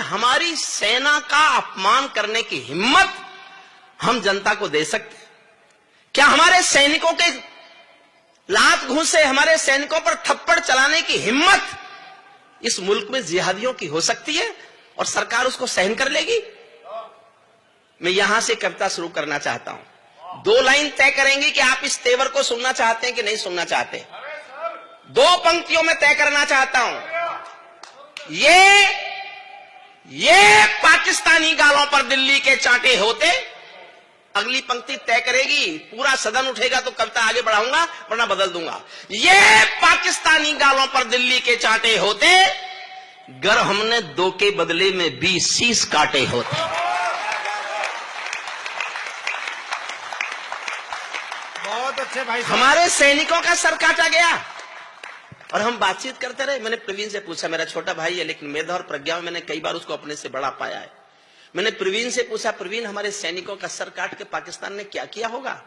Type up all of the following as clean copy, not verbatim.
हमारी सेना का अपमान करने की हिम्मत हम जनता को दे सकते हैं? क्या हमारे सैनिकों के लात घूंसे, हमारे सैनिकों पर थप्पड़ चलाने की हिम्मत इस मुल्क में जिहादियों की हो सकती है और सरकार उसको सहन कर लेगी? मैं यहां से कविता शुरू करना चाहता हूं। 2 लाइन तय करेंगी कि आप इस तेवर को सुनना चाहते हैं कि नहीं सुनना चाहते। 2 पंक्तियों में तय करना चाहता हूं। ये पाकिस्तानी गालों पर दिल्ली के चांटे होते। अगली पंक्ति तय करेगी, पूरा सदन उठेगा तो कविता आगे बढ़ाऊंगा, वरना बदल दूंगा। ये पाकिस्तानी गालों पर दिल्ली के चांटे होते, गर हमने 2 के बदले में 20 शीश काटे होते। बहुत अच्छे भाई। हमारे सैनिकों का सर काटा गया और हम बातचीत करते रहे। मैंने प्रवीण से पूछा, मेरा छोटा भाई है लेकिन मेधा और प्रज्ञा में मैंने कई बार उसको अपने से बड़ा पाया है। मैंने प्रवीण से पूछा, प्रवीण हमारे सैनिकों का सर काट के पाकिस्तान ने क्या किया होगा?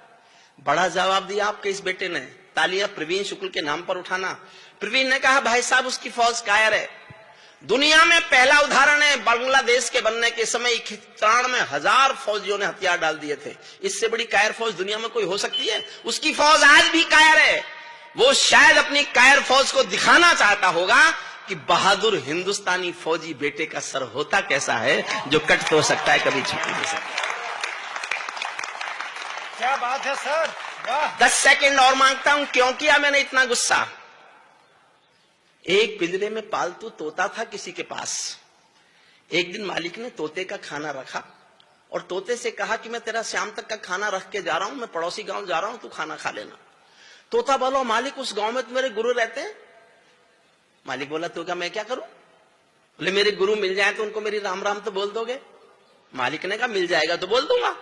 बड़ा जवाब दिया आपके इस बेटे ने। तालियां प्रवीण शुक्ल के नाम पर उठाना। प्रवीण ने कहा, भाई साहब उसकी फौज कायर है। दुनिया में पहला उदाहरण है, बांग्लादेश के बनने के समय 91,000 फौजियों ने हथियार डाल दिए थे। इससे बड़ी कायर फौज दुनिया में कोई हो सकती है? उसकी फौज आज भी कायर है। वो शायद अपनी कायर फौज को दिखाना चाहता होगा कि बहादुर हिंदुस्तानी फौजी बेटे का सर होता कैसा है, जो कट तो सकता है, कभी झुक नहीं सकता। क्या बात है सर, वाह। 10 सेकंड और मांगता हूं। क्यों किया मैंने इतना गुस्सा? एक पिंजरे में पालतू तोता था किसी के पास। एक दिन मालिक ने तोते का खाना रखा और तोते से कहा कि मैं तेरा शाम तक का खाना रख के जा रहा हूं, मैं पड़ोसी गांव जा रहा हूं, तू खाना खा लेना। तोता बोलो, मालिक उस गांव में तो मेरे गुरु रहते हैं। मालिक बोला, तो क्या मैं क्या करूं? बोले, मेरे गुरु मिल जाए तो उनको मेरी राम राम तो बोल दोगे? मालिक ने कहा, मिल जाएगा तो बोल दूंगा।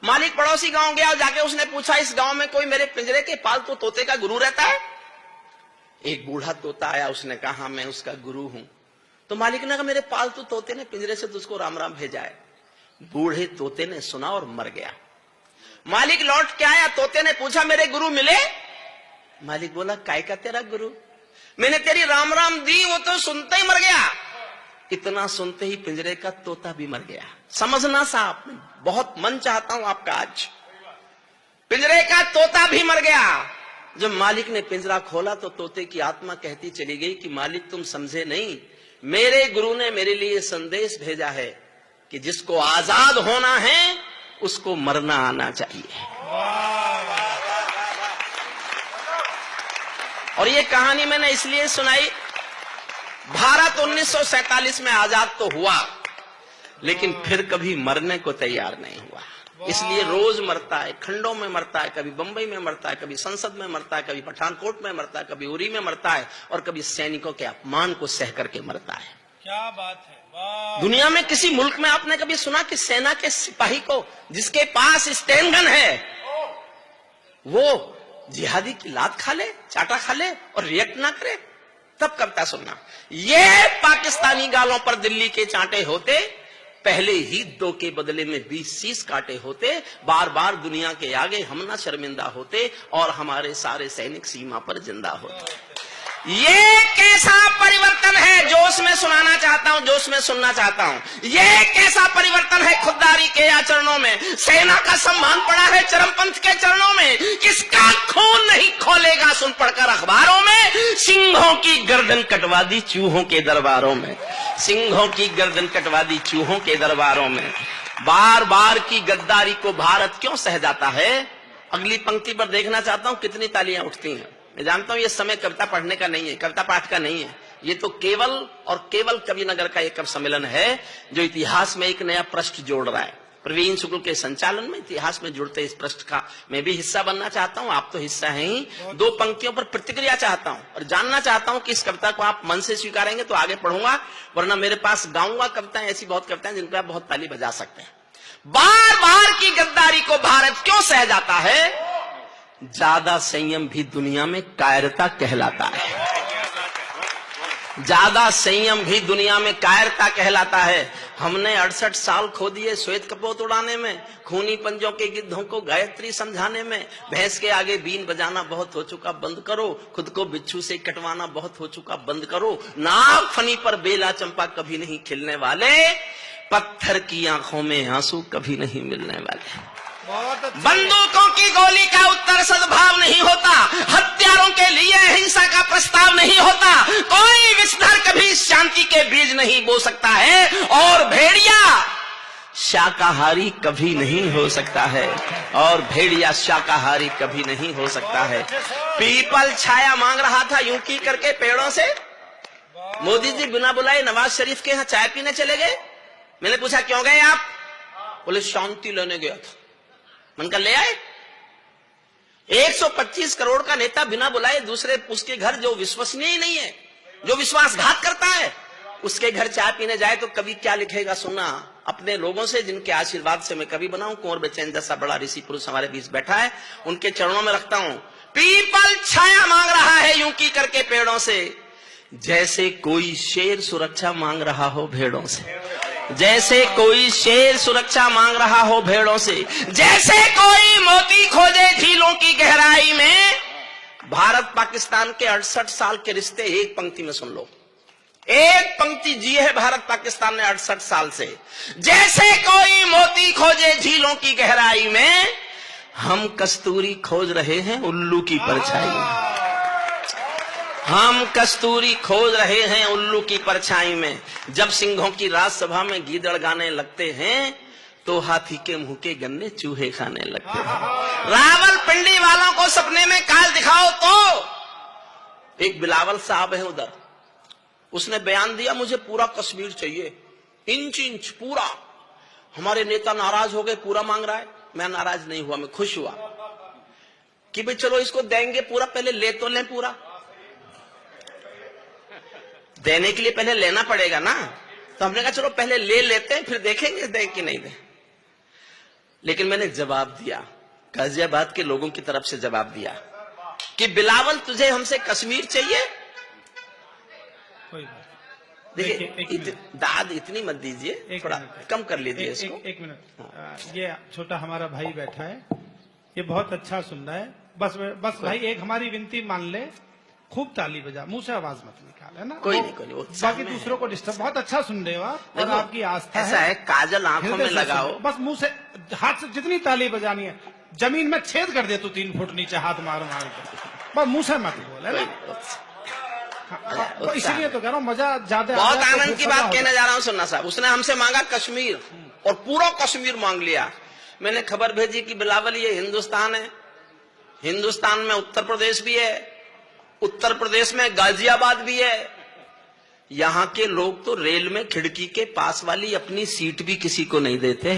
मालिक पड़ोसी गांव गया और जाके उसने पूछा, इस गांव में कोई मेरे पिंजरे के पालतू तोते का गुरु रहता है? एक बूढ़ा तोता आया, उसने कहा, हाँ मैं उसका गुरु हूं। तो मालिक ने कहा, मेरे पालतू तोते ने पिंजरे से तुझको राम राम भेजा है। बूढ़े तोते ने सुना और मर गया। मालिक लौट के आया, तोते ने पूछा, मेरे गुरु मिले? मालिक बोला, काय का तेरा गुरु? मैंने तेरी राम राम दी, वो तो सुनते ही मर गया। इतना सुनते ही पिंजरे का तोता भी मर गया। समझना साहब, बहुत मन चाहता हूं आपका आज। पिंजरे का तोता भी मर गया। जब मालिक ने पिंजरा खोला तो तोते की आत्मा कहती चली गई कि मालिक तुम समझे नहीं, मेरे गुरु ने मेरे लिए संदेश भेजा है कि जिसको आजाद होना है उसको मरना आना चाहिए। और ये कहानी मैंने इसलिए सुनाई, भारत 1947 में आजाद तो हुआ लेकिन फिर कभी मरने को तैयार नहीं हुआ। इसलिए रोज मरता है, खंडों में मरता है, कभी बंबई में मरता है, कभी संसद में मरता है, कभी पठानकोट में मरता है, कभी उरी में मरता है और कभी सैनिकों के अपमान को सह करके मरता है। क्या बात है, वाह। दुनिया में किसी मुल्क में आपने कभी सुना कि सेना के सिपाही को, जिसके पास स्टेन गन है, वो जिहादी की लात खा ले, चाटा खा ले और रिएक्ट ना करे? तब कविता सुनना। ये पाकिस्तानी गालों पर दिल्ली के चांटे होते, पहले ही 2 के बदले में 20 शीश काटे होते। बार बार दुनिया के आगे हम ना शर्मिंदा होते और हमारे सारे सैनिक सीमा पर जिंदा होते। ये कैसा परिवर्तन है, जोश में सुनाना चाहता हूं, जोश में सुनना चाहता हूं। ये कैसा परिवर्तन है खुददारी के आचरणों में। सेना का सम्मान पड़ा है चरमपंथ के चरणों में। किसका खून नहीं खोलेगा सुन पढ़कर अखबारों में। सिंहों की गर्दन कटवा दी चूहों के दरबारों में। सिंहों की गर्दन कटवा दी चूहों के दरबारों में। बार बार की गद्दारी को भारत क्यों सह जाता है? अगली पंक्ति पर देखना चाहता हूं कितनी तालियां उठती हैं। मैं जानता हूं ये समय कविता पढ़ने का नहीं है, कविता पाठ का नहीं है। ये तो केवल और केवल कविनगर का एक सम्मेलन है जो इतिहास में एक नया पृष्ठ जोड़ रहा है। प्रवीण शुक्ल के संचालन में इतिहास में जुड़ते इस पृष्ठ का मैं भी हिस्सा बनना चाहता हूं। आप तो हिस्सा हैं ही। 2 पंक्तियों पर प्रतिक्रिया चाहता हूं और जानना चाहता हूं कि इस कविता को आप मन से स्वीकारेंगे तो आगे पढ़ूंगा, वरना मेरे पास गाऊंगा कविताएं, ऐसी बहुत कविताएं जिन पर आप बहुत ताली बजा सकते हैं। बार बार की गद्दारी को भारत क्यों सह जाता है? ज्यादा संयम भी दुनिया में कायरता कहलाता है। ज्यादा संयम भी दुनिया में कायरता कहलाता है। हमने 68 साल खो दिए श्वेत कपोत उड़ाने में, खूनी पंजों के गिद्धों को गायत्री समझाने में। भैंस के आगे बीन बजाना बहुत हो चुका, बंद करो। खुद को बिच्छू से कटवाना बहुत हो चुका, बंद करो। नाग फनी पर बेला चंपा कभी नहीं खिलने वाले, पत्थर की आंखों में आंसू कभी नहीं मिलने वाले। बहुत अच्छा। बंदूकों की गोली का उत्तर सद्भाव नहीं होता, हत्यारों के लिए हिंसा का प्रस्ताव नहीं होता, कोई विषधर कभी शांति के बीज नहीं बो सकता है, और भेड़िया शाकाहारी कभी नहीं हो सकता है, और भेड़िया शाकाहारी कभी नहीं हो सकता है। पीपल छाया मांग रहा था यूं की करके पेड़ों से। मोदी जी बिना बुलाए नवाज शरीफ के यहाँ चाय पीने चले गए। मैंने पूछा क्यों गए आप? बोले शांति लेने गया था। मन कर ले आए। 125 करोड़ का नेता बिना बुलाए दूसरे उसके घर, जो विश्वसनीय नहीं है, जो विश्वासघात करता है, उसके घर चाय पीने जाए तो कभी क्या लिखेगा सुनना। अपने लोगों से जिनके आशीर्वाद से मैं कभी बनाऊं, कुंवर बेचैन जैसा बड़ा ऋषि पुरुष हमारे बीच बैठा है, उनके चरणों में रखता हूं। पीपल छाया मांग रहा है यूं की करके पेड़ों से, जैसे कोई शेर सुरक्षा मांग रहा हो भेड़ों से, जैसे कोई शेर सुरक्षा मांग रहा हो भेड़ों से, जैसे कोई मोती खोजे झीलों की गहराई में। भारत पाकिस्तान के 68 साल के रिश्ते एक पंक्ति में सुन लो, एक पंक्ति जी है भारत पाकिस्तान ने 68 साल से। जैसे कोई मोती खोजे झीलों की गहराई में, हम कस्तूरी खोज रहे हैं उल्लू की परछाई में। हम कस्तूरी खोज रहे हैं उल्लू की परछाई में। जब सिंहों की राजसभा में गीदड़ गाने लगते हैं, तो हाथी के मुंह के गन्ने चूहे खाने लगते हैं। रावलपिंडी वालों को सपने में काल दिखाओ तो। एक बिलावल साहब है उधर, उसने बयान दिया मुझे पूरा कश्मीर चाहिए, इंच इंच पूरा। हमारे नेता नाराज हो गए, पूरा मांग रहा है। मैं नाराज नहीं हुआ, मैं खुश हुआ कि भाई चलो इसको देंगे पूरा, पहले ले तो लें पूरा। देने के लिए पहले लेना पड़ेगा ना, तो हमने कहा चलो पहले ले लेते हैं, फिर देखेंगे दे कि नहीं दे। लेकिन मैंने जवाब दिया, गाजियाबाद के लोगों की तरफ से जवाब दिया कि बिलावल तुझे हमसे कश्मीर चाहिए। देखिए दाद इतनी मत दीजिए, थोड़ा कम कर लीजिए इसको। एक मिनट, ये छोटा हमारा भाई बैठा है, ये बहुत अच्छा सुन रहा है। बस भाई एक हमारी विनती मान ले, खूब ताली बजा, मुंह से आवाज मत निकाल, है ना। कोई नहीं, कोई नहीं, बाकी दूसरों को डिस्टर्ब। बहुत अच्छा सुन रहे हो आप, और आपकी आस्था ऐसा है, काजल आंखों में लगाओ। बस मुंह से, हाथ से जितनी ताली बजानी है, जमीन में छेद कर दे तू 3 फुट नीचे हाथ मार मार के, बस मुंह से मत बोल, है ना। इसीलिए तो कह रहा हूँ मजा ज्यादा। बहुत आनंद की बात कहने जा रहा हूँ सुनना साहब। उसने हमसे मांगा कश्मीर, और पूरा कश्मीर मांग लिया। मैंने खबर भेजी कि बिलावल ये हिंदुस्तान है, हिंदुस्तान में उत्तर प्रदेश भी है, उत्तर प्रदेश में गाजियाबाद भी है। यहां के लोग तो रेल में खिड़की के पास वाली अपनी सीट भी किसी को नहीं देते।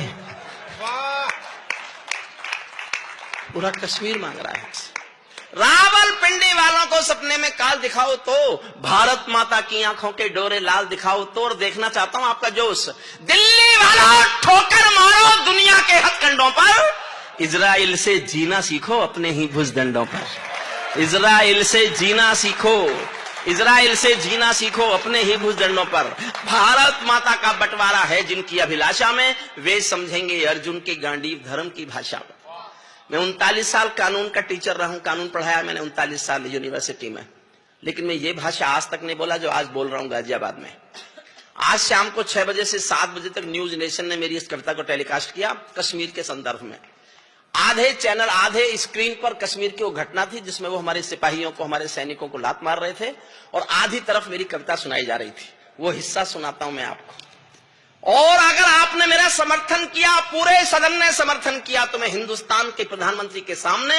पूरा कश्मीर मांग रहा है। रावलपिंडी वालों को सपने में काल दिखाओ तो, भारत माता की आंखों के डोरे लाल दिखाओ तो, और देखना चाहता हूं आपका जोश। दिल्ली वालों ठोकर मारो दुनिया के हथकंडों पर, इजराइल से जीना सीखो अपने ही भुजदंडों पर। इजराइल से जीना सीखो, इजराइल से जीना सीखो अपने ही भुजदंडों पर। भारत माता का बंटवारा है जिनकी अभिलाषा में, वे समझेंगे अर्जुन के गांडीव धर्म की भाषा में। मैं 39 साल कानून का टीचर रहा हूं, कानून पढ़ाया मैंने 39 साल यूनिवर्सिटी में, लेकिन मैं ये भाषा आज तक नहीं बोला जो आज बोल रहा हूं गाजियाबाद में। आज शाम को 6 बजे से 7 बजे तक न्यूज नेशन ने मेरी इस कविता को टेलीकास्ट किया कश्मीर के संदर्भ में। आधे चैनल, आधे स्क्रीन पर कश्मीर की वो घटना थी जिसमें वो हमारे सिपाहियों को, हमारे सैनिकों को लात मार रहे थे, और आधी तरफ मेरी कविता सुनाई जा रही थी। वो हिस्सा सुनाता हूं मैं आपको। और अगर आपने मेरा समर्थन किया, पूरे सदन ने समर्थन किया, तो मैं हिंदुस्तान के प्रधानमंत्री के सामने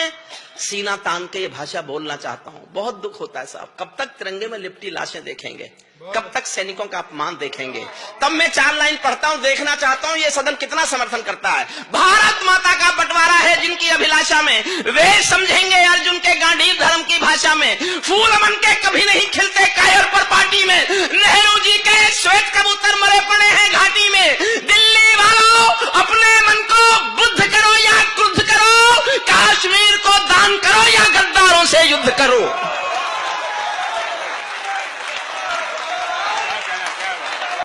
सीना तान के ये भाषा बोलना चाहता हूं। बहुत दुख होता है साहब, कब तक तिरंगे में लिपटी लाशें देखेंगे, कब तक सैनिकों का अपमान देखेंगे। तब मैं 4 लाइन पढ़ता हूं, देखना चाहता हूं ये सदन कितना समर्थन करता है। भारत माता का बंटवारा है जिनकी अभिलाषा में, वे समझेंगे अर्जुन के गांडीव धर्म की भाषा में। फूल मन के कभी नहीं खिलते कायर पर पार्टी में, नेहरू जी के श्वेत कबूतर मरे पड़े